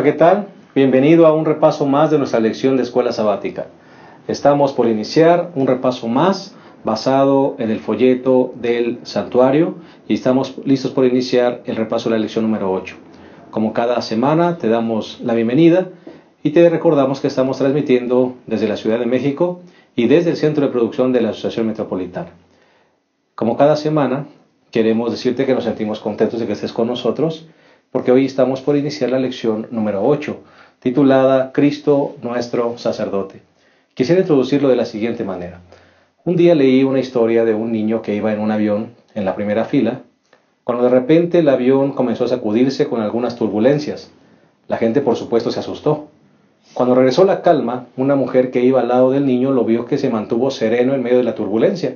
¿qué tal? Bienvenido a un repaso más de nuestra lección de escuela sabática. Estamos por iniciar un repaso más basado en el folleto del santuario y estamos listos por iniciar el repaso de la lección número 8. Como cada semana te damos la bienvenida y te recordamos que estamos transmitiendo desde la Ciudad de México y desde el Centro de Producción de la Asociación Metropolitana. Como cada semana queremos decirte que nos sentimos contentos de que estés con nosotros porque hoy estamos por iniciar la lección número 8, titulada Cristo nuestro sacerdote. Quisiera introducirlo de la siguiente manera. Un día leí una historia de un niño que iba en un avión en la primera fila, cuando de repente el avión comenzó a sacudirse con algunas turbulencias. La gente, por supuesto, se asustó. Cuando regresó la calma, una mujer que iba al lado del niño lo vio que se mantuvo sereno en medio de la turbulencia,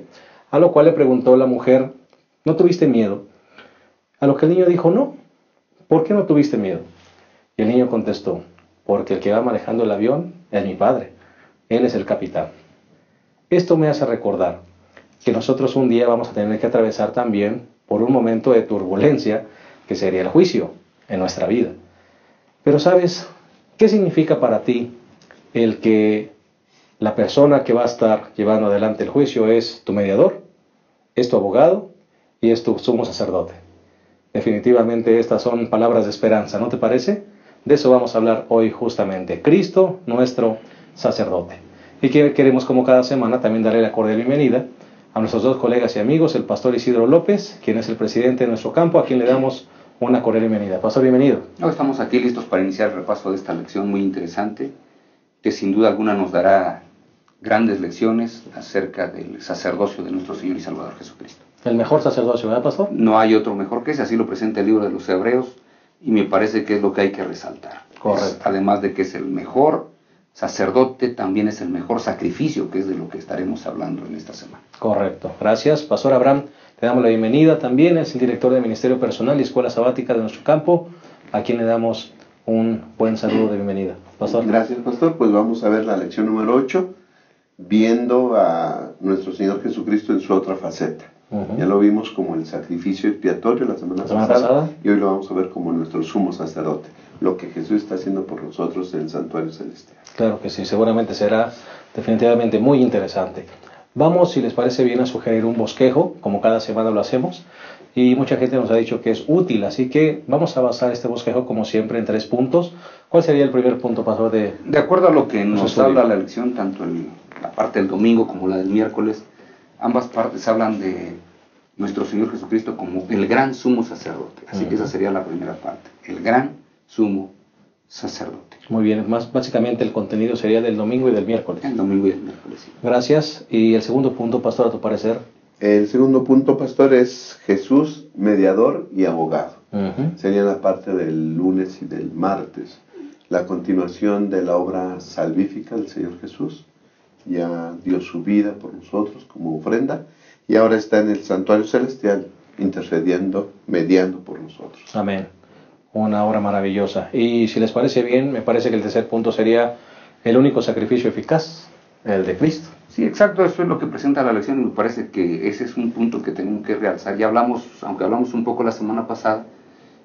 a lo cual le preguntó la mujer, ¿no tuviste miedo? A lo que el niño dijo, no. ¿Por qué no tuviste miedo? Y el niño contestó, porque el que va manejando el avión es mi padre. Él es el capitán. Esto me hace recordar que nosotros un día vamos a tener que atravesar también por un momento de turbulencia que sería el juicio en nuestra vida. Pero ¿sabes qué significa para ti el que la persona que va a estar llevando adelante el juicio es tu mediador, es tu abogado y es tu sumo sacerdote? Definitivamente estas son palabras de esperanza, ¿no te parece? De eso vamos a hablar hoy justamente. Cristo, nuestro sacerdote. Y que queremos, como cada semana, también darle la cordial bienvenida a nuestros dos colegas y amigos, el pastor Isidro López, quien es el presidente de nuestro campo, a quien le damos una cordial bienvenida. Pastor, bienvenido. Hoy estamos aquí listos para iniciar el repaso de esta lección muy interesante, que sin duda alguna nos dará grandes lecciones acerca del sacerdocio de nuestro Señor y Salvador Jesucristo. El mejor sacerdocio, ¿verdad, pastor? No hay otro mejor que ese, así lo presenta el libro de los Hebreos, y me parece que es lo que hay que resaltar. Correcto. Además de que es el mejor sacerdote, también es el mejor sacrificio, que es de lo que estaremos hablando en esta semana. Correcto. Gracias. Pastor Abraham, te damos la bienvenida también. Es el director de Ministerio Personal y Escuela Sabática de nuestro campo, a quien le damos un buen saludo de bienvenida. Pastor. Gracias, pastor. Pues vamos a ver la lección número 8, viendo a nuestro Señor Jesucristo en su otra faceta. Ya lo vimos como el sacrificio expiatorio la semana pasada, y hoy lo vamos a ver como nuestro sumo sacerdote, lo que Jesús está haciendo por nosotros en el santuario celestial. Claro que sí, seguramente será definitivamente muy interesante. Vamos, si les parece bien, a sugerir un bosquejo, como cada semana lo hacemos, y mucha gente nos ha dicho que es útil, así que vamos a basar este bosquejo, como siempre, en 3 puntos. ¿Cuál sería el primer punto, pastor? De acuerdo a lo que nos habla la lección, tanto la parte del domingo como la del miércoles, ambas partes hablan de nuestro Señor Jesucristo como el gran sumo sacerdote. Así que esa sería la primera parte, el gran sumo sacerdote. Muy bien, básicamente el contenido sería del domingo y del miércoles. El domingo y el miércoles, sí. Gracias. Y el segundo punto, pastor, a tu parecer. El segundo punto, pastor, es Jesús, mediador y abogado. Sería la parte del lunes y del martes. La continuación de la obra salvífica del Señor Jesús. Ya dio su vida por nosotros como ofrenda y ahora está en el santuario celestial intercediendo, mediando por nosotros. Amén. Una obra maravillosa. Y si les parece bien, me parece que el tercer punto sería el único sacrificio eficaz, el de Cristo. Sí, exacto, eso es lo que presenta la lección y me parece que ese es un punto que tenemos que realzar. Ya hablamos, aunque hablamos un poco la semana pasada,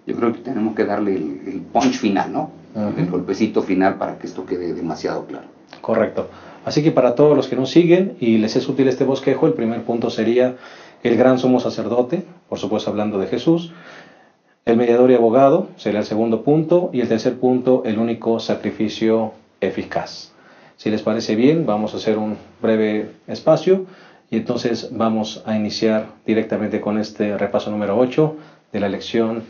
yo creo que tenemos que darle el punch final, ¿no? El golpecito final para que esto quede demasiado claro. Correcto. Así que para todos los que nos siguen y les es útil este bosquejo, el primer punto sería el gran sumo sacerdote, por supuesto hablando de Jesús, el mediador y abogado sería el segundo punto, y el tercer punto, el único sacrificio eficaz. Si les parece bien, vamos a hacer un breve espacio y entonces vamos a iniciar directamente con este repaso número 8 de la lección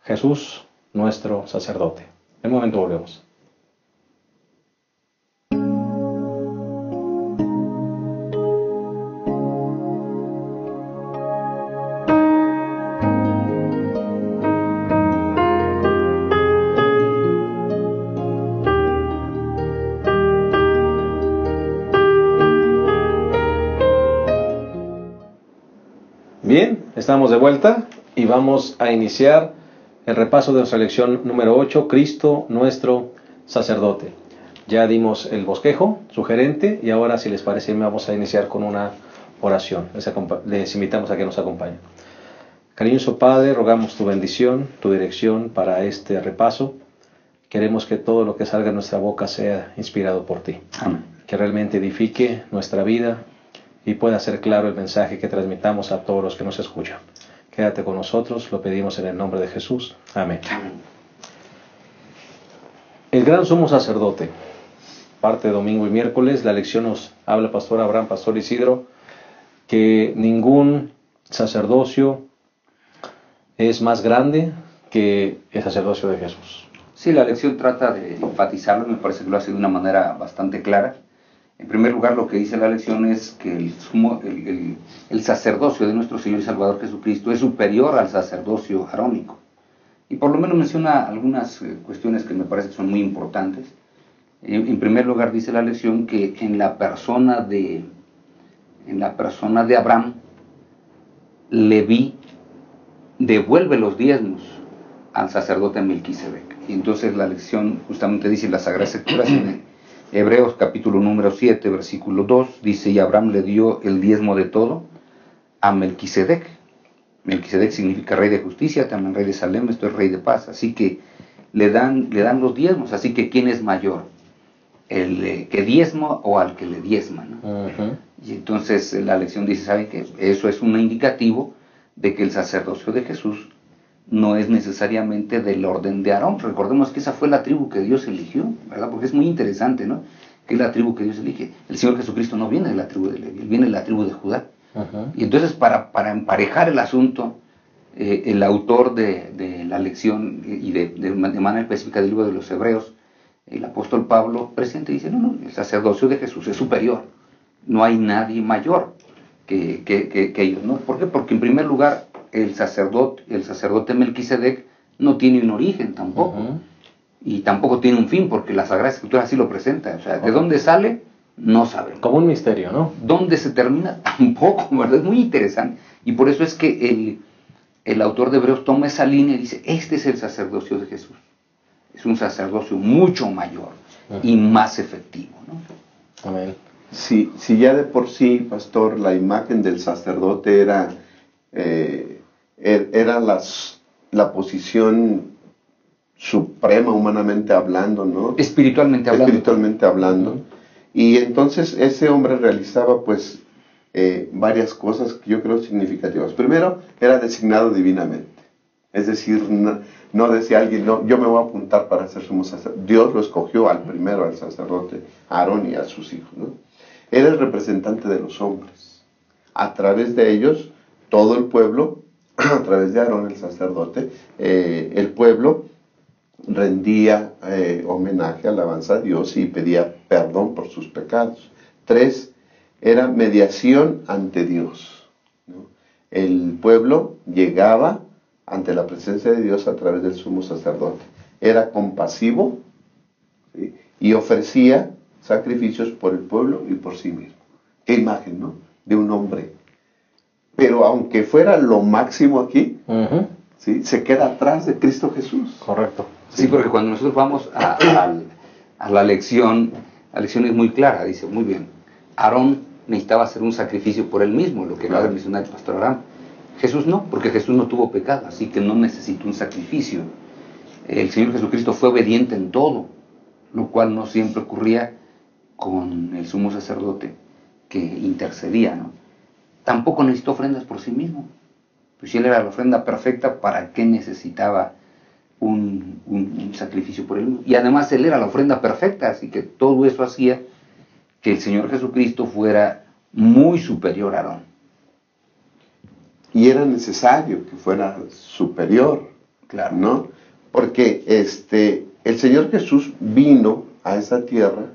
Jesús, nuestro sacerdote. En un momento volvemos. Bien, estamos de vuelta y vamos a iniciar el repaso de nuestra lección número 8, Cristo, nuestro sacerdote. Ya dimos el bosquejo sugerente y ahora, si les parece, vamos a iniciar con una oración. Les invitamos a que nos acompañen. Cariñoso Padre, rogamos tu bendición, tu dirección para este repaso. Queremos que todo lo que salga de nuestra boca sea inspirado por ti. Amén. Que realmente edifique nuestra vida y pueda ser claro el mensaje que transmitamos a todos los que nos escuchan. Quédate con nosotros, lo pedimos en el nombre de Jesús. Amén. El gran sumo sacerdote, parte de domingo y miércoles, la lección nos habla Pastor Abraham, Pastor Isidro, que ningún sacerdocio es más grande que el sacerdocio de Jesús. Sí, la lección trata de enfatizarlo, me parece que lo hace de una manera bastante clara. En primer lugar, lo que dice la lección es que el sacerdocio de nuestro Señor y Salvador Jesucristo es superior al sacerdocio arónico. Y por lo menos menciona algunas cuestiones que me parece que son muy importantes. En primer lugar, dice la lección que en la persona de Abraham, Leví devuelve los diezmos al sacerdote Melquisedec. Y entonces la lección justamente dice en las Sagradas Escrituras, en Hebreos capítulo número 7, versículo 2, dice: y Abraham le dio el diezmo de todo a Melquisedec. Melquisedec significa rey de justicia, también rey de Salem, esto es rey de paz. Así que le dan los diezmos. Así que ¿quién es mayor? ¿El que diezma o al que le diezma, ¿no? Uh-huh. Y entonces la lección dice, ¿saben qué? Eso es un indicativo de que el sacerdocio de Jesús no es necesariamente del orden de Aarón. Recordemos que esa fue la tribu que Dios eligió, ¿verdad? Porque es muy interesante, ¿no? Que es la tribu que Dios elige. El Señor Jesucristo no viene de la tribu de Leví, Él viene de la tribu de Judá. Uh-huh. Y entonces para emparejar el asunto, el autor de la lección y de manera específica del libro de los Hebreos, el apóstol Pablo, presente, dice, no, el sacerdocio de Jesús es superior. No hay nadie mayor que ellos, ¿no? ¿Por qué? Porque en primer lugar, el sacerdote Melquisedec no tiene un origen tampoco. Uh-huh. Y tampoco tiene un fin, porque la Sagrada Escritura así lo presenta. O sea, ¿de dónde sale? No sabemos. Como un misterio, ¿no? ¿Dónde se termina? Tampoco, ¿verdad? Es muy interesante. Y por eso es que el autor de Hebreos toma esa línea y dice, este es el sacerdocio de Jesús. Es un sacerdocio mucho mayor y más efectivo, ¿no? Amén. Si ya de por sí, pastor, la imagen del sacerdote era la posición suprema humanamente hablando, ¿no? Espiritualmente hablando. Uh-huh. Y entonces ese hombre realizaba pues varias cosas que yo creo significativas. Primero, era designado divinamente. Es decir, no decía alguien, no, yo me voy a apuntar para ser sumo sacerdote. Dios lo escogió al sacerdote Aarón y a sus hijos, ¿no? Era el representante de los hombres. A través de ellos, todo el pueblo, a través de Aarón el sacerdote, el pueblo rendía homenaje, alabanza a Dios y pedía perdón por sus pecados. 3, era mediación ante Dios, ¿no? El pueblo llegaba ante la presencia de Dios a través del sumo sacerdote. Era compasivo, ¿sí? Y ofrecía sacrificios por el pueblo y por sí mismo. Qué imagen, ¿no? De un hombre. Pero aunque fuera lo máximo aquí, uh-huh, ¿sí? Se queda atrás de Cristo Jesús. Correcto. Sí, porque cuando nosotros vamos a la lección es muy clara. Dice, muy bien, Aarón necesitaba hacer un sacrificio por él mismo, lo que acaba de mencionar el pastor Abraham. Jesús no, porque Jesús no tuvo pecado, así que no necesitó un sacrificio. El Señor Jesucristo fue obediente en todo, lo cual no siempre ocurría con el sumo sacerdote que intercedía, ¿no? Tampoco necesitó ofrendas por sí mismo. Pues si él era la ofrenda perfecta, ¿para qué necesitaba un sacrificio por él mismo? Y además él era la ofrenda perfecta, así que todo eso hacía que el Señor Jesucristo fuera muy superior a Aarón. Y era necesario que fuera superior, claro, ¿no? Porque el Señor Jesús vino a esa tierra,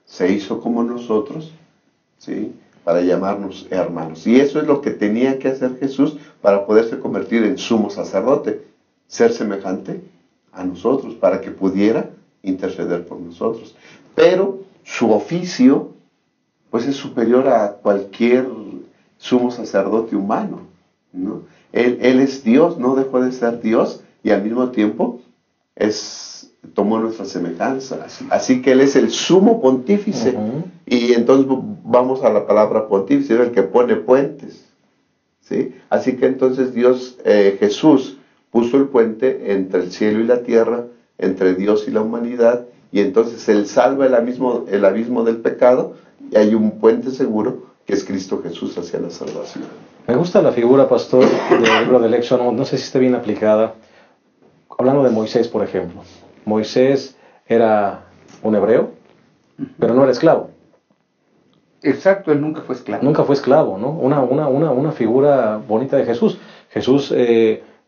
se hizo como nosotros, ¿sí? Para llamarnos hermanos. Y eso es lo que tenía que hacer Jesús para poderse convertir en sumo sacerdote, ser semejante a nosotros, para que pudiera interceder por nosotros. Pero su oficio, pues es superior a cualquier sumo sacerdote humano, ¿no? Él es Dios, no dejó de ser Dios, y al mismo tiempo tomó nuestra semejanza. Así que Él es el sumo pontífice. Uh-huh. Y entonces vamos a la palabra pontífice, es el que pone puentes, ¿sí? Así que entonces Jesús puso el puente entre el cielo y la tierra, entre Dios y la humanidad, y entonces Él salva el abismo del pecado, y hay un puente seguro que es Cristo Jesús hacia la salvación. Me gusta la figura, pastor, del libro del Éxodo, no sé si esté bien aplicada. Hablando de Moisés, por ejemplo. Moisés era un hebreo, pero no era esclavo. Exacto, él nunca fue esclavo. Nunca fue esclavo, ¿no? Una figura bonita de Jesús. Jesús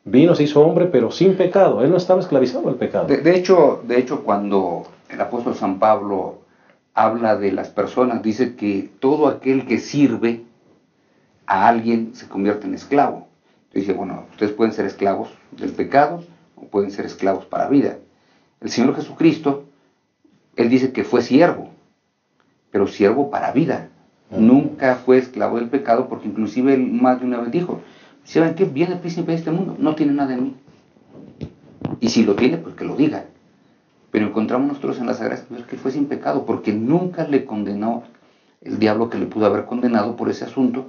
vino, se hizo hombre, pero sin pecado. Él no estaba esclavizado al pecado. De hecho, cuando el apóstol San Pablo habla de las personas, dice que todo aquel que sirve a alguien se convierte en esclavo. Entonces dice, bueno, ustedes pueden ser esclavos del pecado o pueden ser esclavos para vida. El Señor Jesucristo, Él dice que fue siervo, pero siervo para vida. Nunca fue esclavo del pecado, porque inclusive Él más de una vez dijo, ¿saben qué? Viene el príncipe de este mundo, no tiene nada en mí. Y si lo tiene, pues que lo diga. Pero encontramos nosotros en las Sagradas Escrituras que fue sin pecado, porque nunca le condenó el diablo, que le pudo haber condenado por ese asunto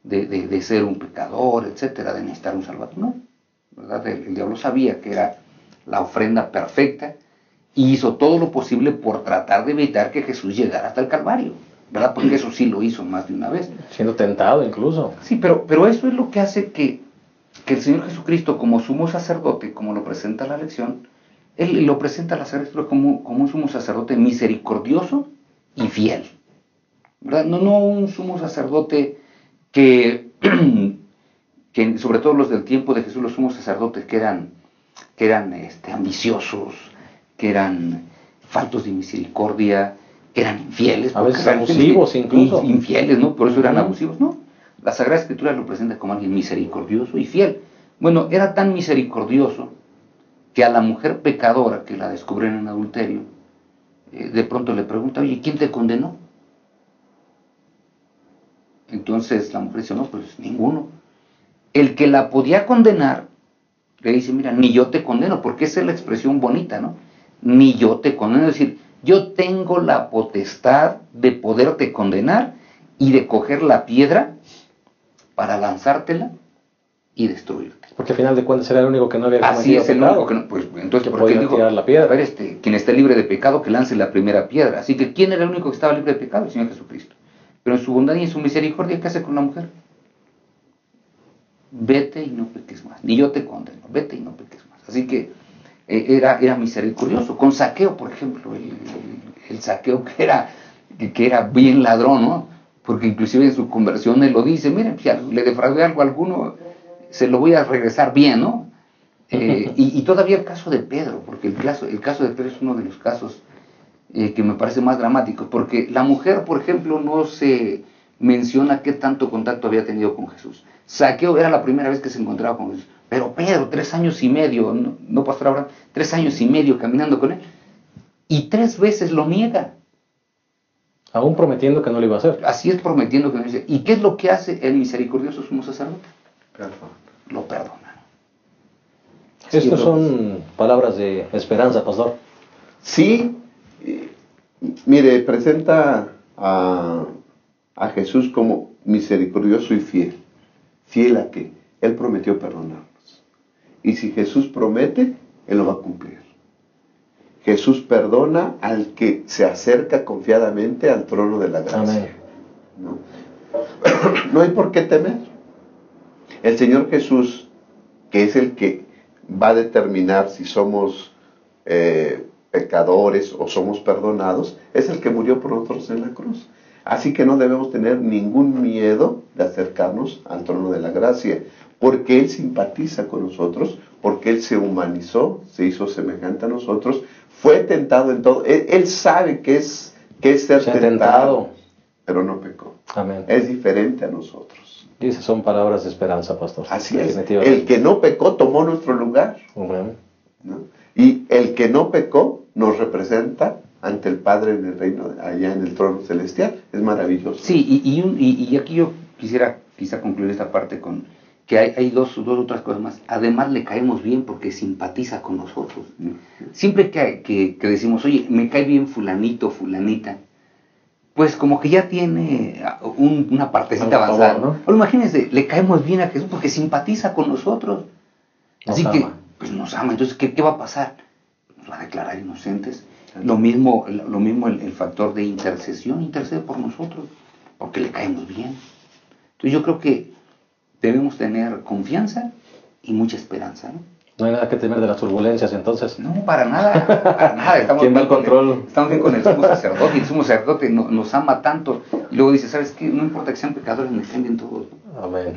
de ser un pecador, etcétera, de necesitar un salvador. No, ¿verdad? El diablo sabía que era la ofrenda perfecta y hizo todo lo posible por tratar de evitar que Jesús llegara hasta el Calvario, ¿verdad? Porque eso sí lo hizo más de una vez. Siendo tentado incluso. Sí, pero eso es lo que hace que el Señor Jesucristo, como sumo sacerdote, como lo presenta la lección, Él lo presenta a la Sagrada Escritura como un sumo sacerdote misericordioso y fiel, ¿verdad? No un sumo sacerdote que sobre todo los del tiempo de Jesús, los sumos sacerdotes que eran ambiciosos, que eran faltos de misericordia, que eran infieles. A veces abusivos incluso. Infieles, ¿no? Por eso eran abusivos, ¿no? La Sagrada Escritura lo presenta como alguien misericordioso y fiel. Bueno, era tan misericordioso que a la mujer pecadora que la descubren en adulterio, de pronto le pregunta, oye, ¿quién te condenó? Entonces la mujer dice, no, pues ninguno. El que la podía condenar le dice, mira, ni yo te condeno, porque esa es la expresión bonita, ¿no? Ni yo te condeno, es decir, yo tengo la potestad de poderte condenar y de coger la piedra para lanzártela y destruirte. Porque al final de cuentas era el único que no había cometido Así es, el pecado. único que no, pues entonces que porque él podía dijo, tirar la piedra. a ver, quien esté libre de pecado que lance la primera piedra. Así que ¿quién era el único que estaba libre de pecado? El Señor Jesucristo. Pero en su bondad y en su misericordia, ¿qué hace con la mujer? Vete y no peques más. Ni yo te condeno, vete y no peques más. Así que era misericordioso. Con Zaqueo, por ejemplo, el Zaqueo que era bien ladrón, ¿no? Porque inclusive en su conversión él lo dice, miren, si le defraudé algo a alguno, se lo voy a regresar bien, ¿no? Y todavía el caso de Pedro, porque el caso de Pedro es uno de los casos que me parece más dramático, porque la mujer, por ejemplo, no se menciona qué tanto contacto había tenido con Jesús. Zaqueo era la primera vez que se encontraba con Jesús, pero Pedro, 3 años y medio, no pastor Abraham, 3 años y medio caminando con él, y 3 veces lo niega. Aún prometiendo que no lo iba a hacer. Así es, prometiendo que no lo iba a hacer. ¿Y qué es lo que hace el misericordioso sumo sacerdote? Lo perdona. Estas son palabras de esperanza, pastor. Sí, mire, presenta a Jesús como misericordioso y fiel. ¿Fiel a qué? Él prometió perdonarnos. Y si Jesús promete, Él lo va a cumplir. Jesús perdona al que se acerca confiadamente al trono de la gracia. Amén. No hay por qué temer. El Señor Jesús, que es el que va a determinar si somos pecadores o somos perdonados, es el que murió por nosotros en la cruz. Así que no debemos tener ningún miedo de acercarnos al trono de la gracia, porque Él simpatiza con nosotros, porque Él se humanizó, se hizo semejante a nosotros, fue tentado en todo. Él sabe que es ser tentado, pero no pecó. Amén. Es diferente a nosotros. Y esas son palabras de esperanza, pastor. Así es. El que no pecó tomó nuestro lugar. Amén. ¿No? Y el que no pecó nos representa ante el Padre en el reino, allá en el trono celestial. Es maravilloso. Sí, y aquí yo quisiera quizá concluir esta parte con que hay dos otras cosas más. Además le caemos bien porque simpatiza con nosotros. Siempre que decimos, oye, me cae bien fulanito, fulanita, pues como que ya tiene una partecita avanzada, ¿no? O imagínense, le caemos bien a Jesús porque simpatiza con nosotros. Así que, pues nos ama. Entonces, ¿qué va a pasar? nos va a declarar inocentes. Lo mismo el factor de intercesión, intercede por nosotros, porque le caemos bien. Entonces yo creo que debemos tener confianza y mucha esperanza, ¿no? No hay nada que temer de las turbulencias, entonces. No, para nada, para nada. Estamos ¿Quién va al control? Estamos bien con el sumo sacerdote, y el sumo sacerdote nos ama tanto. Y luego dice, ¿sabes qué? No importa que sean pecadores, me defienden todos. Amén.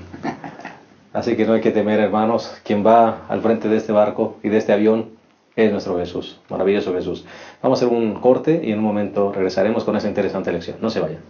Así que no hay que temer, hermanos. Quien va al frente de este barco y de este avión es nuestro Jesús, maravilloso Jesús. Vamos a hacer un corte y en un momento regresaremos con esa interesante lección. No se vayan.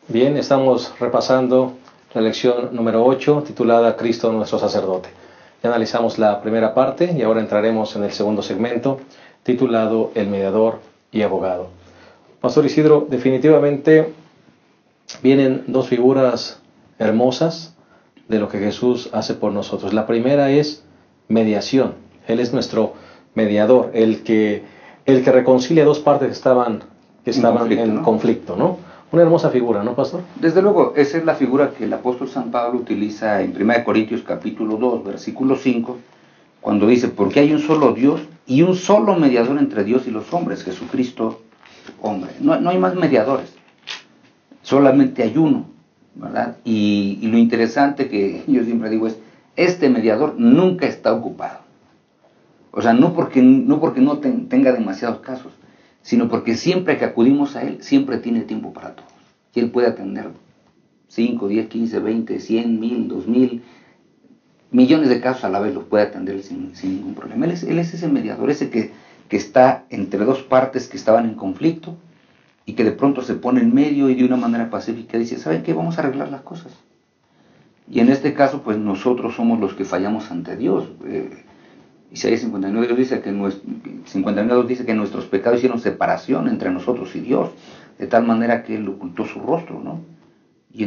Bien, estamos repasando la lección número 8, titulada Cristo nuestro sacerdote. Ya analizamos la primera parte y ahora entraremos en el segundo segmento, titulado El mediador y abogado. Pastor Isidro, definitivamente vienen dos figuras hermosas de lo que Jesús hace por nosotros. La primera es mediación. Él es nuestro mediador, el que reconcilia dos partes que estaban en conflicto, ¿no? Una hermosa figura, ¿no, pastor? Desde luego, esa es la figura que el apóstol San Pablo utiliza en 1 Corintios capítulo 2, versículo 5, cuando dice, porque hay un solo Dios y un solo mediador entre Dios y los hombres, Jesucristo, hombre. No hay más mediadores, solamente hay uno, ¿verdad? Y lo interesante que yo siempre digo es, este mediador nunca está ocupado. O sea, no porque no tenga demasiados casos, sino porque siempre que acudimos a Él, siempre tiene tiempo para todos. Y Él puede atender 5, 10, 15, 20, 100, 1000, 2000, millones de casos a la vez los puede atender sin ningún problema. Él es ese mediador, ese que está entre dos partes que estaban en conflicto y que de pronto se pone en medio y de una manera pacífica dice, ¿saben qué? Vamos a arreglar las cosas. Y en este caso, pues nosotros somos los que fallamos ante Dios. Isaías 59 dice que nuestros pecados hicieron separación entre nosotros y Dios, de tal manera que Él ocultó su rostro, ¿no? Y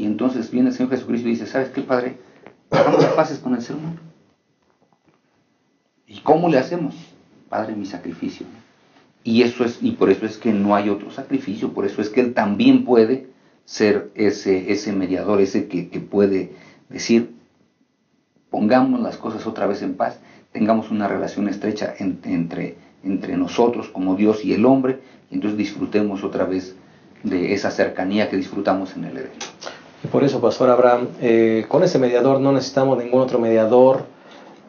entonces viene el Señor Jesucristo y dice, ¿sabes qué, Padre? Hagamos las paces con el ser humano. ¿Y cómo le hacemos? Padre, mi sacrificio. Y por eso es que no hay otro sacrificio, por eso es que Él también puede ser ese mediador, ese que puede decir, pongamos las cosas otra vez en paz, tengamos una relación estrecha entre nosotros como Dios y el hombre, y entonces disfrutemos otra vez de esa cercanía que disfrutamos en el Edén. Y por eso, Pastor Abraham, con ese mediador no necesitamos ningún otro mediador,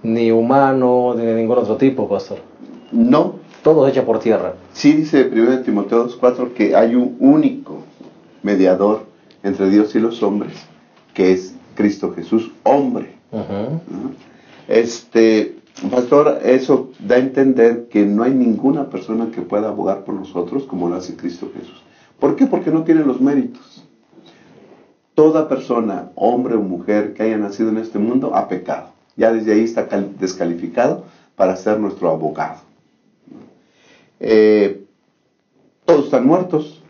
ni humano, ni de ningún otro tipo, Pastor. No. Todo hecho por tierra. Sí dice 1 Timoteo 2:4 que hay un único mediador entre Dios y los hombres, que es Cristo Jesús, hombre. Pastor, eso da a entender que no hay ninguna persona que pueda abogar por nosotros como lo hace Cristo Jesús. ¿Por qué? Porque no tiene los méritos. Toda persona, hombre o mujer que haya nacido en este mundo, ha pecado. Ya desde ahí está descalificado para ser nuestro abogado. Todos están muertos.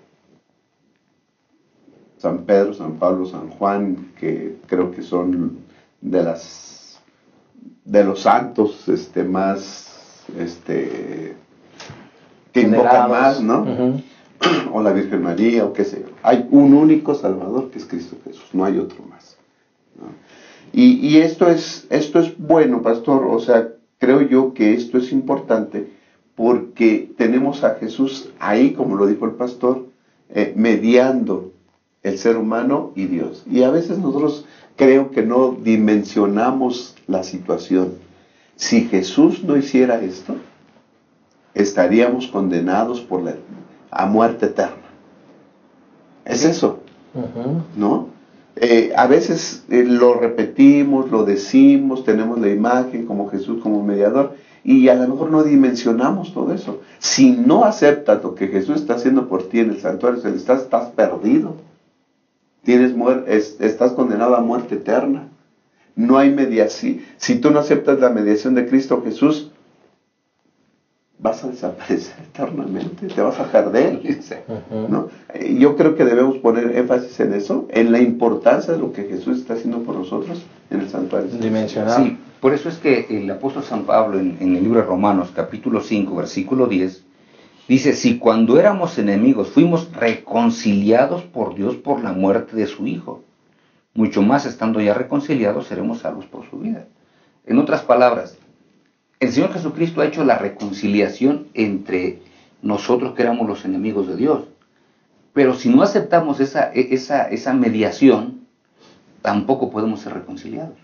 San Pedro, San Pablo, San Juan, que creo que son de los santos más que invocan más, ¿no? O la Virgen María, o qué sé yo. Hay un único Salvador que es Cristo Jesús, no hay otro más, ¿no? Y esto es bueno, Pastor, o sea, creo yo que esto es importante porque tenemos a Jesús ahí, como lo dijo el pastor, mediando el ser humano y Dios. Y a veces nosotros creo que no dimensionamos la situación. Si Jesús no hiciera esto, estaríamos condenados a muerte eterna. Es eso, ¿no? A veces lo repetimos, lo decimos, tenemos la imagen como Jesús como mediador, y a lo mejor no dimensionamos todo eso. Si no aceptas lo que Jesús está haciendo por ti en el santuario celestial, estás perdido. Estás condenado a muerte eterna. No hay mediación. Si tú no aceptas la mediación de Cristo Jesús, vas a desaparecer eternamente, te vas a perder, ¿no? Yo creo que debemos poner énfasis en eso, en la importancia de lo que Jesús está haciendo por nosotros en el santuario. Dimensional. Sí, por eso es que el apóstol San Pablo en el libro de Romanos, capítulo 5, versículo 10, dice, si cuando éramos enemigos fuimos reconciliados por Dios por la muerte de su Hijo, mucho más estando ya reconciliados seremos salvos por su vida. En otras palabras, el Señor Jesucristo ha hecho la reconciliación entre nosotros que éramos los enemigos de Dios. Pero si no aceptamos esa mediación, tampoco podemos ser reconciliados.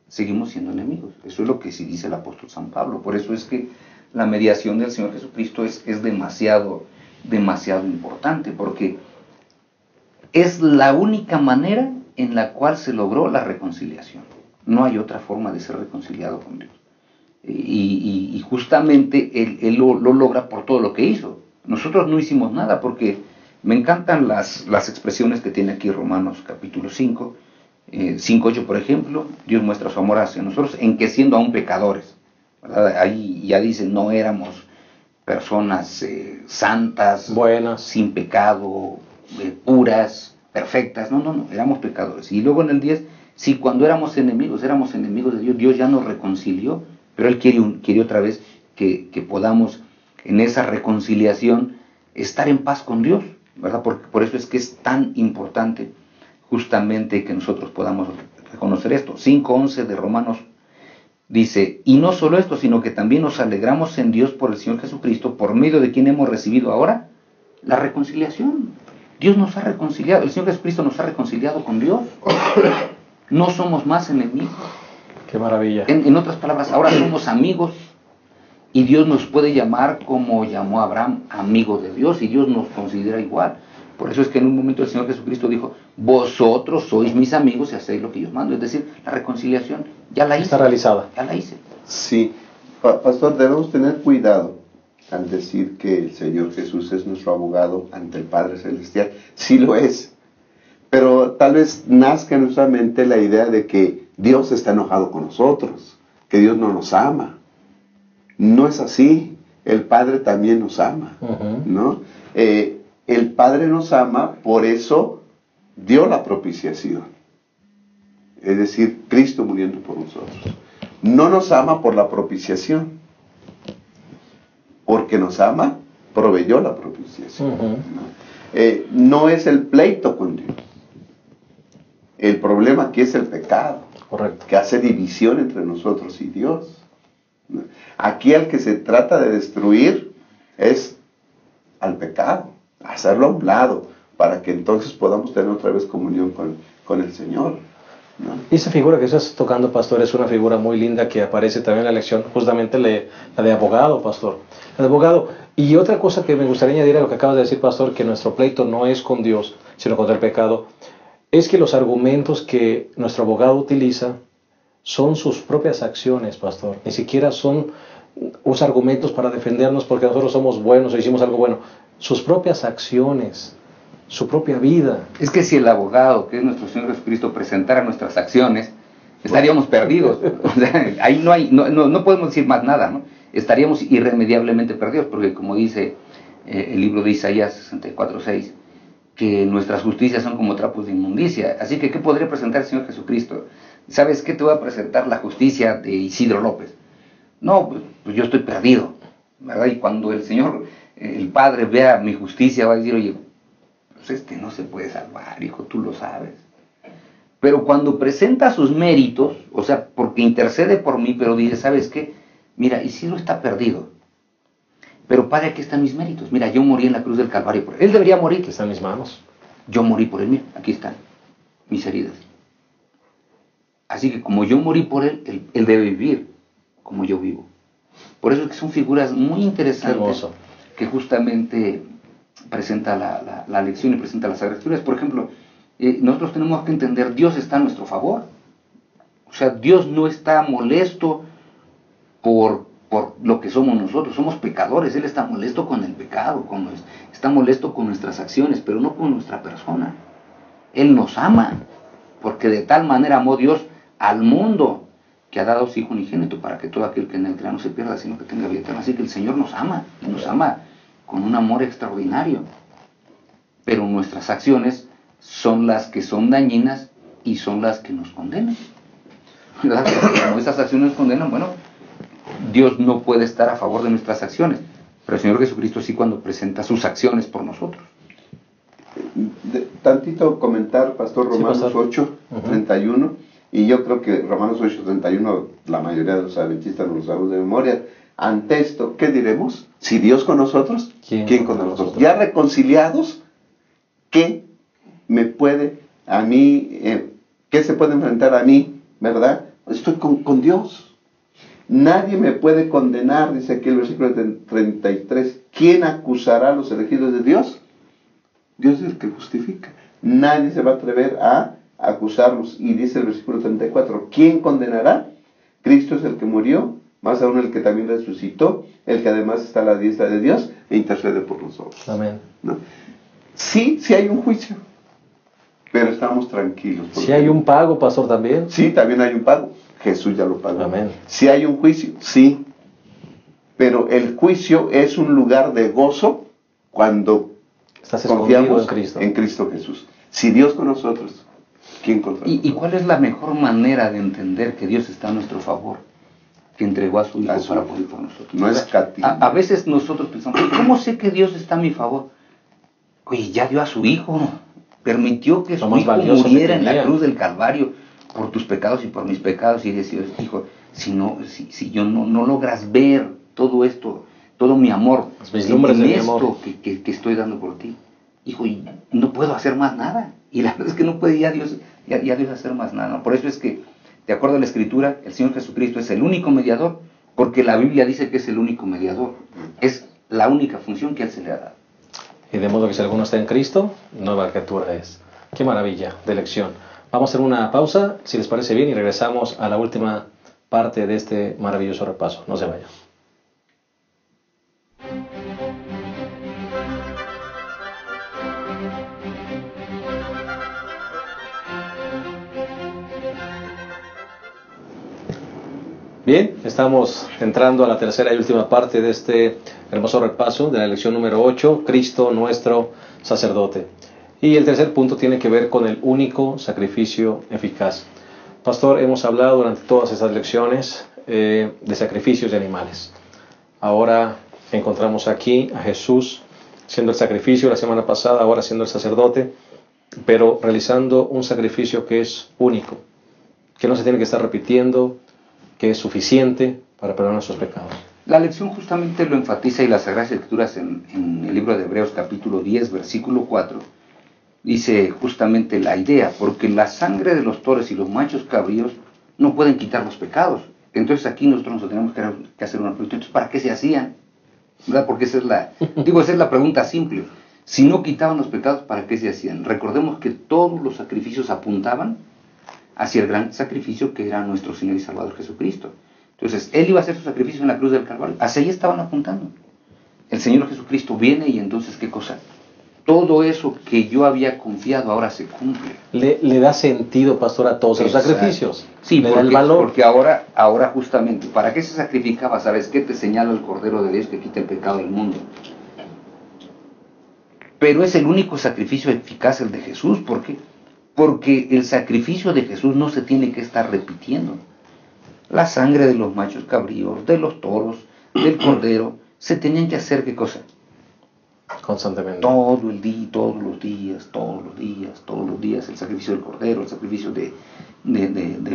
Seguimos siendo enemigos. Eso es lo que sí dice el apóstol San Pablo. Por eso es que la mediación del Señor Jesucristo es demasiado importante, porque es la única manera en la cual se logró la reconciliación. No hay otra forma de ser reconciliado con Dios. Y justamente él lo logra por todo lo que hizo. Nosotros no hicimos nada, porque me encantan las expresiones que tiene aquí Romanos capítulo 5, 5:8 por ejemplo. Dios muestra su amor hacia nosotros en que siendo aún pecadores, ¿verdad? Ahí ya dice, no éramos personas santas, buenas, sin pecado, puras, perfectas, no, éramos pecadores. Y luego en el 10, si cuando éramos enemigos de Dios, Dios ya nos reconcilió, pero Él quiere otra vez que podamos en esa reconciliación estar en paz con Dios, ¿verdad? Por eso es que es tan importante justamente que nosotros podamos reconocer esto. 5:11 de Romanos dice, y no solo esto, sino que también nos alegramos en Dios por el Señor Jesucristo, por medio de quien hemos recibido ahora la reconciliación. Dios nos ha reconciliado, el Señor Jesucristo nos ha reconciliado con Dios. No somos más enemigos. Qué maravilla. En otras palabras, ahora somos amigos, y Dios nos puede llamar como llamó a Abraham, amigo de Dios, y Dios nos considera igual. Por eso es que en un momento el Señor Jesucristo dijo, vosotros sois mis amigos y hacéis lo que yo mando. Es decir, la reconciliación ya la hice. Está realizada. Ya la hice. Sí, pastor, debemos tener cuidado al decir que el Señor Jesús es nuestro abogado ante el Padre Celestial. Sí lo es, pero tal vez nazca en nuestra mente la idea de que Dios está enojado con nosotros, que Dios no nos ama. No es así. El Padre también nos ama, ¿no? El Padre nos ama, por eso dio la propiciación. Es decir, Cristo muriendo por nosotros. No nos ama por la propiciación. Porque nos ama, proveyó la propiciación. No es el pleito con Dios. El problema aquí es el pecado. Correcto. Que hace división entre nosotros y Dios. Aquí al que se trata de destruir es al pecado, hacerlo a un lado, para que entonces podamos tener otra vez comunión con el Señor, ¿no? Y esa figura que estás tocando, pastor, es una figura muy linda que aparece también en la lección, justamente la de abogado, pastor. La de abogado. Y otra cosa que me gustaría añadir a lo que acabas de decir, pastor, que nuestro pleito no es con Dios, sino contra el pecado, es que los argumentos que nuestro abogado utiliza son sus propias acciones, pastor. Ni siquiera son unos argumentos para defendernos porque nosotros somos buenos o hicimos algo bueno. Sus propias acciones, su propia vida. Es que si el abogado, que es nuestro Señor Jesucristo, presentara nuestras acciones, estaríamos perdidos. O sea, ahí no podemos decir más nada, ¿no? Estaríamos irremediablemente perdidos, porque como dice el libro de Isaías 64:6, que nuestras justicias son como trapos de inmundicia. Así que, ¿qué podría presentar el Señor Jesucristo? ¿Sabes qué te va a presentar la justicia de Isidro López? No, pues yo estoy perdido, ¿verdad? Y cuando el Señor, el Padre, vea mi justicia, va a decir, oye, pues no se puede salvar, hijo, tú lo sabes. Pero cuando presenta sus méritos, o sea, porque intercede por mí, pero dice, ¿sabes qué? Mira, Isidro está perdido, pero Padre, aquí están mis méritos. Mira, yo morí en la cruz del Calvario por él. Él debería morir. Que está en mis manos. Yo morí por él, mira, aquí están mis heridas. Así que como yo morí por él, él debe vivir como yo vivo. Por eso es que son figuras muy interesantes que justamente presenta la lección y presenta las Sagradas Escrituras. Por ejemplo, nosotros tenemos que entender, Dios está a nuestro favor. O sea, Dios no está molesto por lo que somos nosotros. Somos pecadores, Él está molesto con el pecado, está molesto con nuestras acciones, pero no con nuestra persona. Él nos ama, porque de tal manera amó Dios al mundo, que ha dado a su Hijo unigénito, para que todo aquel que en él crea no se pierda, sino que tenga vida eterna. Así que el Señor nos ama, y nos ama con un amor extraordinario. Pero nuestras acciones son las que son dañinas y son las que nos condenan. ¿Verdad? Como esas acciones nos condenan, bueno, Dios no puede estar a favor de nuestras acciones, pero el Señor Jesucristo sí, cuando presenta sus acciones por nosotros. Tantito comentar, pastor, Romanos 8:31, y yo creo que Romanos 8:31 la mayoría de los adventistas nos lo sabemos de memoria. Ante esto, ¿qué diremos? Si Dios con nosotros, ¿quién con nosotros? Ya reconciliados, ¿qué me puede a mí, qué se puede enfrentar a mí, verdad? Estoy con Dios. Nadie me puede condenar, dice aquí el versículo 33. ¿Quién acusará a los elegidos de Dios? Dios es el que justifica. Nadie se va a atrever a acusarlos. Y dice el versículo 34, ¿quién condenará? Cristo es el que murió, más aún el que también resucitó, el que además está a la diestra de Dios e intercede por nosotros. Amén. ¿No? Sí hay un juicio, pero estamos tranquilos. Si hay un pago, pastor, también. Sí, también hay un pago. Jesús ya lo pagó. Amén. Si hay un juicio, sí. Pero el juicio es un lugar de gozo cuando confiamos en Cristo Jesús. Si Dios con nosotros, ¿quién contra nosotros? ¿Y cuál es la mejor manera de entender que Dios está a nuestro favor? Que entregó a su Hijo para morir por nosotros. No es castigo. A veces nosotros pensamos, ¿cómo sé que Dios está a mi favor? Oye, ya dio a su Hijo, permitió que su Hijo muriera en la cruz del Calvario por tus pecados y por mis pecados, y decía, hijo, si yo no logras ver todo esto, todo mi amor, en esto que estoy dando por ti, hijo, no puedo hacer más nada. Y la verdad es que no puede ya Dios hacer más nada, ¿no? Por eso es que, de acuerdo a la Escritura, el Señor Jesucristo es el único mediador, porque la Biblia dice que es el único mediador. Es la única función que a Él se le ha dado. Y de modo que si alguno está en Cristo, nueva criatura es. Qué maravilla de lección. Vamos a hacer una pausa, si les parece bien, y regresamos a la última parte de este maravilloso repaso. No se vayan. Bien, estamos entrando a la tercera y última parte de este hermoso repaso de la lección número 8, Cristo nuestro sacerdote. Y el tercer punto tiene que ver con el único sacrificio eficaz. Pastor, hemos hablado durante todas estas lecciones de sacrificios de animales. Ahora encontramos aquí a Jesús siendo el sacrificio la semana pasada, ahora siendo el sacerdote, pero realizando un sacrificio que es único, que no se tiene que estar repitiendo, que es suficiente para perdonar nuestros pecados. La lección justamente lo enfatiza, y las Sagradas Escrituras en el libro de Hebreos capítulo 10, versículo 4, dice justamente la idea, porque la sangre de los toros y los machos cabríos no pueden quitar los pecados. Entonces aquí nosotros nos tenemos que hacer una pregunta, entonces ¿para qué se hacían? ¿Verdad? Porque esa es la pregunta simple. Si no quitaban los pecados, ¿para qué se hacían? Recordemos que todos los sacrificios apuntaban hacia el gran sacrificio que era nuestro Señor y Salvador Jesucristo. Entonces, Él iba a hacer su sacrificio en la cruz del Calvario. Hacia ahí estaban apuntando. El Señor Jesucristo viene y entonces, ¿qué cosa? Todo eso que yo había confiado ahora se cumple. Le da sentido, pastor, a todos los sacrificios. Sí, le da el valor. Porque ahora justamente, ¿para qué se sacrificaba? ¿Sabes qué? Te señala el Cordero de Dios que quita el pecado del mundo. Pero es el único sacrificio eficaz el de Jesús. ¿Por qué? Porque el sacrificio de Jesús no se tiene que estar repitiendo. La sangre de los machos cabríos, de los toros, del cordero, se tenían que hacer, ¿qué cosa? Constantemente. Todo el día, todos los días, el sacrificio del cordero, el sacrificio de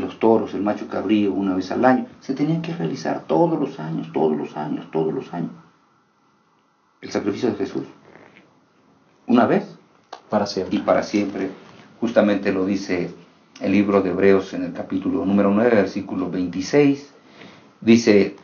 los toros, el macho cabrío, una vez al año, se tenían que realizar todos los años. El sacrificio de Jesús, una vez, para siempre. Y para siempre. Justamente lo dice el libro de Hebreos en el capítulo número 9, versículo 26, dice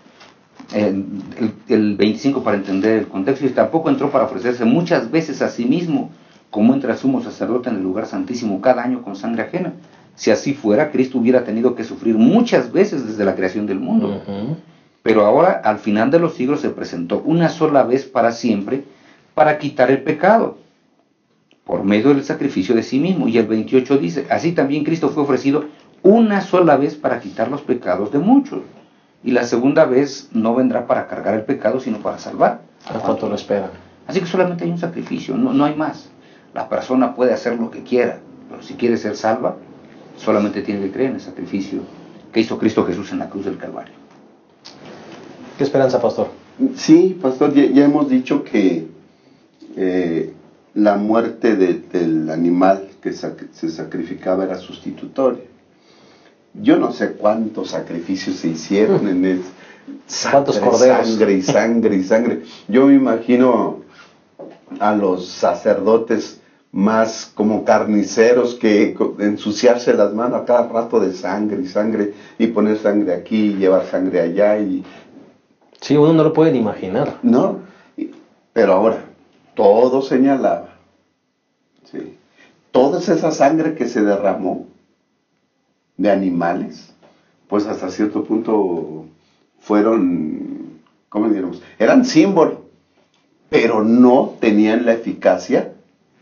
el 25 para entender el contexto, y tampoco entró para ofrecerse muchas veces a sí mismo, como entra el sumo sacerdote en el lugar santísimo cada año con sangre ajena. Si así fuera, Cristo hubiera tenido que sufrir muchas veces desde la creación del mundo. Pero ahora, al final de los siglos, se presentó una sola vez para siempre para quitar el pecado, por medio del sacrificio de sí mismo. Y el 28 dice, así también Cristo fue ofrecido una sola vez para quitar los pecados de muchos. Y la segunda vez no vendrá para cargar el pecado, sino para salvar. ¿A cuánto lo esperan? Así que solamente hay un sacrificio, no hay más. La persona puede hacer lo que quiera, pero si quiere ser salva, solamente tiene que creer en el sacrificio que hizo Cristo Jesús en la cruz del Calvario. ¿Qué esperanza, pastor? Sí, pastor, ya hemos dicho que la muerte del animal que se sacrificaba era sustitutoria. Yo no sé cuántos sacrificios se hicieron en eso. ¿Cuántos corderos? Sangre. Yo me imagino a los sacerdotes más como carniceros que ensuciarse las manos a cada rato de sangre y poner sangre aquí y llevar sangre allá. Sí, uno no lo puede ni imaginar. No, pero ahora, todo señalaba, ¿sí? Toda esa sangre que se derramó de animales, pues hasta cierto punto fueron, ¿cómo diríamos? Eran símbolos, pero no tenían la eficacia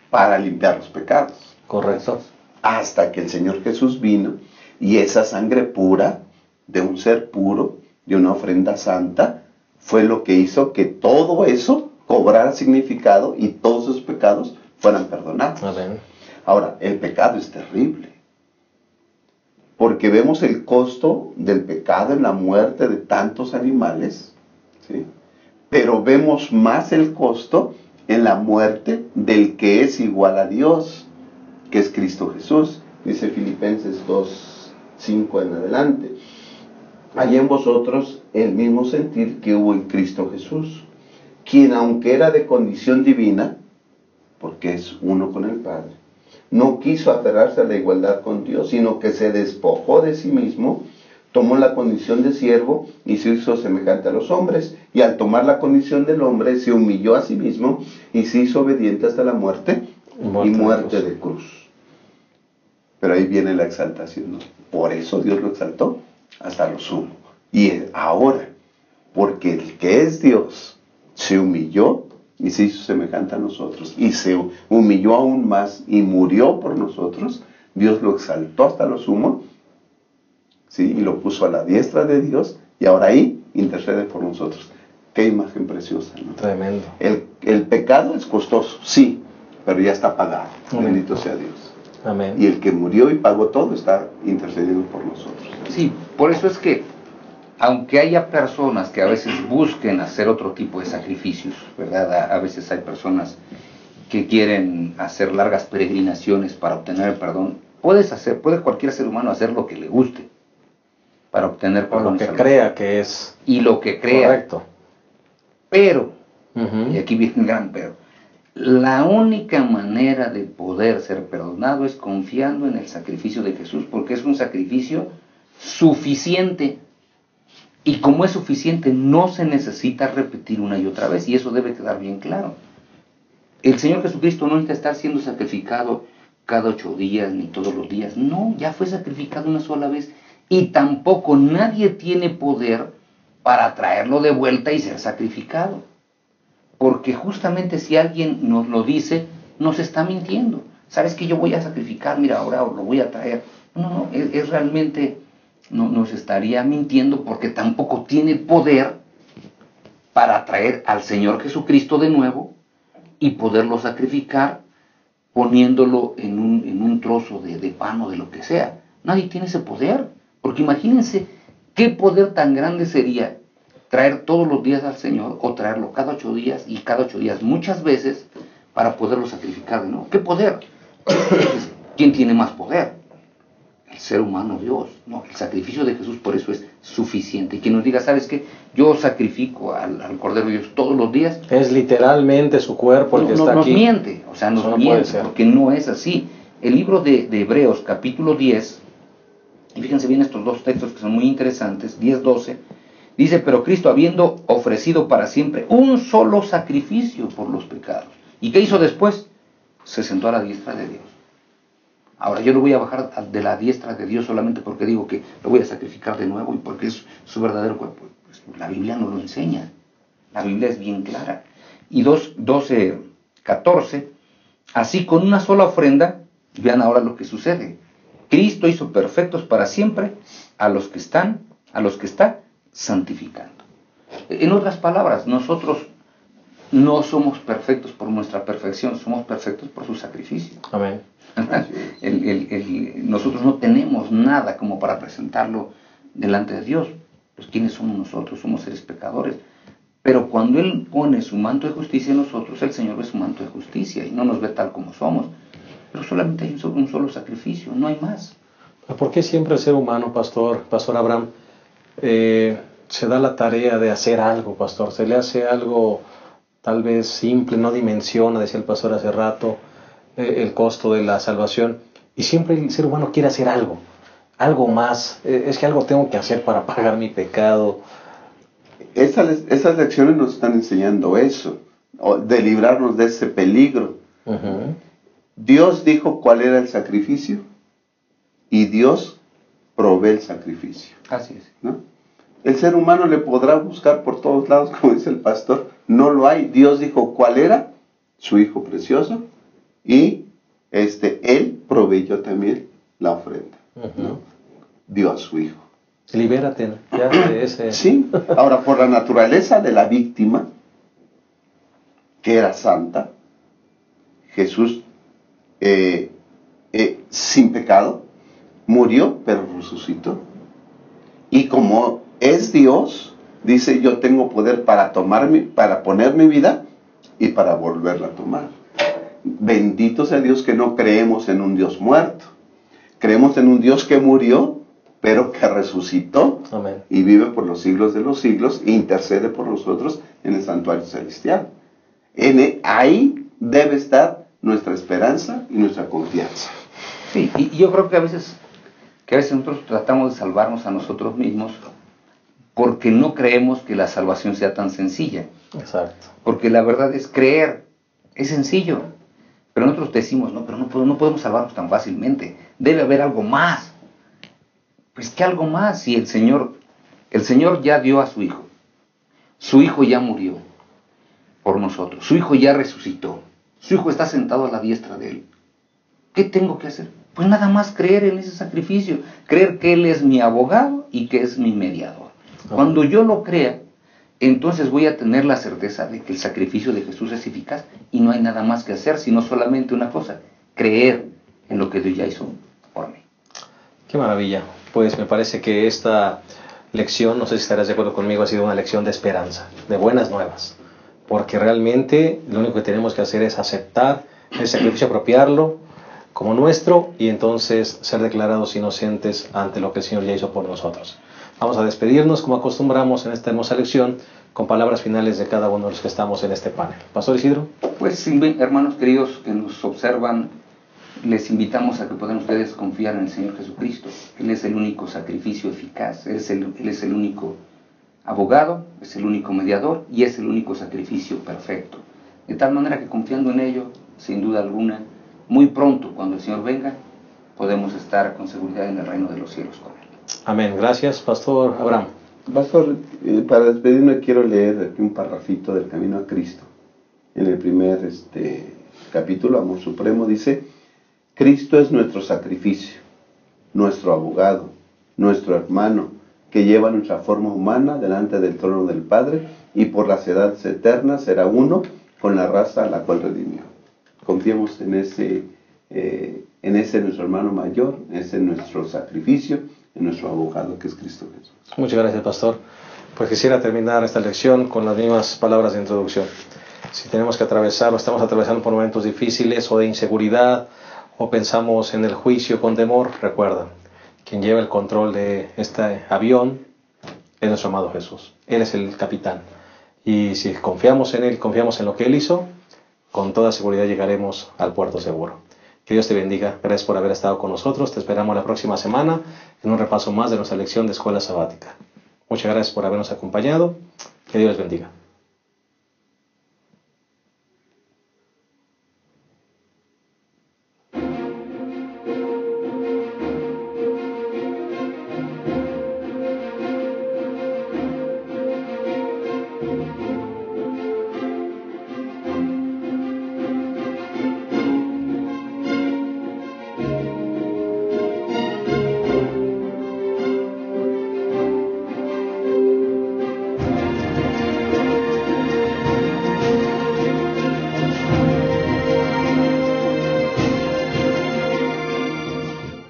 para limpiar los pecados. Correcto. Hasta que el Señor Jesús vino y esa sangre pura, de un ser puro, de una ofrenda santa, fue lo que hizo que todo eso cobrara significado y todos sus pecados fueran perdonados. Amén. Ahora, el pecado es terrible, porque vemos el costo del pecado en la muerte de tantos animales, ¿sí? Pero vemos más el costo en la muerte del que es igual a Dios, que es Cristo Jesús. Dice Filipenses 2:5 en adelante. Hay en vosotros el mismo sentir que hubo en Cristo Jesús, quien aunque era de condición divina, porque es uno con el Padre, no quiso aferrarse a la igualdad con Dios, sino que se despojó de sí mismo, tomó la condición de siervo y se hizo semejante a los hombres, y al tomar la condición del hombre se humilló a sí mismo y se hizo obediente hasta la muerte y muerte de cruz. Pero ahí viene la exaltación, ¿no? Por eso Dios lo exaltó hasta lo sumo. Y ahora, porque el que es Dios se humilló y se hizo semejante a nosotros, y se humilló aún más y murió por nosotros, Dios lo exaltó hasta lo sumo, ¿sí? Y lo puso a la diestra de Dios, y ahora ahí intercede por nosotros. Qué imagen preciosa, ¿no? Tremendo. El pecado es costoso, sí, pero ya está pagado. Bendito sea Dios. Amén. Y el que murió y pagó todo está intercediendo por nosotros. Sí, por eso es que, aunque haya personas que a veces busquen hacer otro tipo de sacrificios, ¿verdad? A veces hay personas que quieren hacer largas peregrinaciones para obtener el perdón. Puede cualquier ser humano hacer lo que le guste para obtener perdón. O lo que crea que es. Y lo que crea. Correcto. Pero, y aquí viene un gran pero, la única manera de poder ser perdonado es confiando en el sacrificio de Jesús, porque es un sacrificio suficiente. Y como es suficiente, no se necesita repetir una y otra vez, y eso debe quedar bien claro. El Señor Jesucristo no necesita estar siendo sacrificado cada 8 días, ni todos los días. No, ya fue sacrificado una sola vez, y tampoco nadie tiene poder para traerlo de vuelta y ser sacrificado. Porque justamente si alguien nos lo dice, nos está mintiendo. ¿Sabes que yo voy a sacrificar? Mira, ahora lo voy a traer. No, es realmente, no, nos estaría mintiendo, porque tampoco tiene poder para traer al Señor Jesucristo de nuevo y poderlo sacrificar poniéndolo en un trozo de pan o de lo que sea. Nadie tiene ese poder, porque imagínense qué poder tan grande sería traer todos los días al Señor, o traerlo cada 8 días, y cada 8 días muchas veces, para poderlo sacrificar de nuevo. ¿Qué poder? ¿Quién tiene más poder? El ser humano, Dios. No, el sacrificio de Jesús por eso es suficiente. Y quien nos diga, ¿sabes qué? Yo sacrifico al Cordero de Dios todos los días. Es literalmente su cuerpo el que está aquí. Nos miente, o sea, nos miente, porque no es así. El libro de Hebreos, capítulo 10, y fíjense bien estos dos textos que son muy interesantes, 10-12, dice, pero Cristo, habiendo ofrecido para siempre un solo sacrificio por los pecados. ¿Y qué hizo después? Se sentó a la diestra de Dios. Ahora, yo lo voy a bajar de la diestra de Dios solamente porque digo que lo voy a sacrificar de nuevo y porque es su verdadero cuerpo. Pues la Biblia nos lo enseña. La Biblia es bien clara. Y 12:14, así con una sola ofrenda, vean ahora lo que sucede. Cristo hizo perfectos para siempre a los que está santificando. En otras palabras, nosotros no somos perfectos por nuestra perfección, somos perfectos por su sacrificio. Amén. Nosotros no tenemos nada como para presentarlo delante de Dios. Pues ¿quiénes somos nosotros? Somos seres pecadores. Pero cuando Él pone su manto de justicia en nosotros, el Señor ve su manto de justicia y no nos ve tal como somos. Pero solamente hay un solo sacrificio, no hay más. ¿Por qué siempre el ser humano, Pastor Abraham, se da la tarea de hacer algo, Pastor? Se le hace algo tal vez simple, no dimensiona, decía el pastor hace rato, el costo de la salvación, y siempre el ser humano quiere hacer algo más, es que algo tengo que hacer para pagar mi pecado. Esas lecciones nos están enseñando eso, de librarnos de ese peligro. Uh-huh. Dios dijo cuál era el sacrificio, y Dios provee el sacrificio. Así es. ¿No? El ser humano le podrá buscar por todos lados, como dice el pastor, no lo hay. Dios dijo cuál era, su Hijo precioso, y Él proveyó también la ofrenda. Uh-huh. ¿No? Dio a su Hijo. Libérate ya de ese... Sí, ahora por la naturaleza de la víctima, que era santa, Jesús, sin pecado, murió, pero resucitó. Y como es Dios, dice, yo tengo poder para poner mi vida y para volverla a tomar. Bendito sea Dios que no creemos en un Dios muerto. Creemos en un Dios que murió, pero que resucitó. Amén. Y vive por los siglos de los siglos e intercede por nosotros en el santuario celestial. Ahí debe estar nuestra esperanza y nuestra confianza. Sí, y yo creo que a veces nosotros tratamos de salvarnos a nosotros mismos porque no creemos que la salvación sea tan sencilla. Exacto. Porque la verdad es creer, es sencillo. Pero nosotros decimos, no, pero no podemos salvarnos tan fácilmente. Debe haber algo más. Pues ¿qué algo más? Si el Señor ya dio a su Hijo. Su Hijo ya murió por nosotros. Su Hijo ya resucitó. Su Hijo está sentado a la diestra de Él. ¿Qué tengo que hacer? Pues nada más creer en ese sacrificio. Creer que Él es mi abogado y que es mi mediador. Cuando yo lo crea, entonces voy a tener la certeza de que el sacrificio de Jesús es eficaz y no hay nada más que hacer, sino solamente una cosa, creer en lo que Dios ya hizo por mí. Qué maravilla. Pues me parece que esta lección, no sé si estarás de acuerdo conmigo, ha sido una lección de esperanza, de buenas nuevas, porque realmente lo único que tenemos que hacer es aceptar el sacrificio, apropiarlo como nuestro y entonces ser declarados inocentes ante lo que el Señor ya hizo por nosotros. Vamos a despedirnos como acostumbramos en esta hermosa lección con palabras finales de cada uno de los que estamos en este panel. Pastor Isidro. Pues hermanos queridos que nos observan, les invitamos a que puedan ustedes confiar en el Señor Jesucristo. Él es el único sacrificio eficaz, Él es el único abogado, es el único mediador y es el único sacrificio perfecto. De tal manera que confiando en ello, sin duda alguna, muy pronto cuando el Señor venga, podemos estar con seguridad en el reino de los cielos con Él. Amén. Gracias, Pastor Abraham. Pastor, para despedirme quiero leer aquí un parrafito del Camino a Cristo. En el primer capítulo, Amor Supremo, dice: Cristo es nuestro sacrificio, nuestro abogado, nuestro hermano, que lleva nuestra forma humana delante del trono del Padre y por las edades eternas será uno con la raza a la cual redimió. Confiemos en ese nuestro hermano mayor, ese nuestro sacrificio, en nuestro abogado que es Cristo Jesús. Muchas gracias, Pastor. Pues quisiera terminar esta lección con las mismas palabras de introducción. Si tenemos que atravesar o estamos atravesando por momentos difíciles o de inseguridad o pensamos en el juicio con temor, recuerda, quien lleva el control de este avión es nuestro amado Jesús. Él es el capitán. Y si confiamos en Él, confiamos en lo que Él hizo, con toda seguridad llegaremos al puerto seguro. Que Dios te bendiga. Gracias por haber estado con nosotros. Te esperamos la próxima semana en un repaso más de nuestra lección de Escuela Sabática. Muchas gracias por habernos acompañado. Que Dios les bendiga.